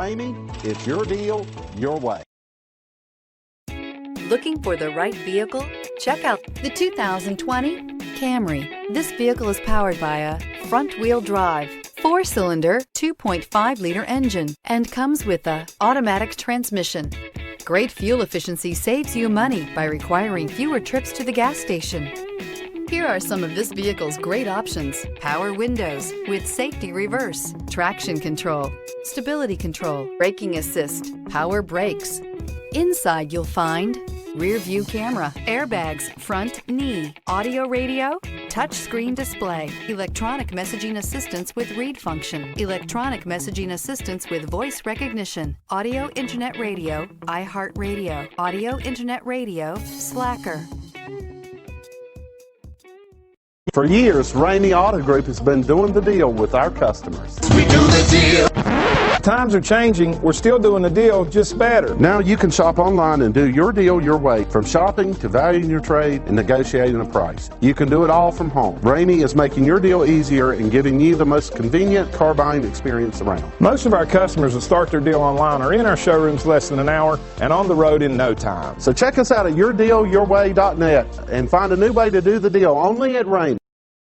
Ramey, it's your deal, your way. Looking for the right vehicle? Check out the 2020 Camry. This vehicle is powered by a front-wheel drive, 4-cylinder, 2.5-liter engine, and comes with a automatic transmission. Great fuel efficiency saves you money by requiring fewer trips to the gas station. Here are some of this vehicle's great options: power windows with safety reverse, traction control, stability control, braking assist, power brakes. Inside you'll find rear view camera, airbags, front knee, audio radio, touchscreen display, electronic messaging assistance with read function, electronic messaging assistance with voice recognition, audio internet radio, iHeartRadio, audio internet radio, Slacker. For years, Ramey Auto Group has been doing the deal with our customers. We do the deal. Times are changing. We're still doing the deal, just better. Now you can shop online and do your deal your way, from shopping to valuing your trade and negotiating a price. You can do it all from home. Ramey is making your deal easier and giving you the most convenient car buying experience around. Most of our customers that start their deal online are in our showrooms less than an hour and on the road in no time. So check us out at yourdealyourway.net and find a new way to do the deal only at Ramey.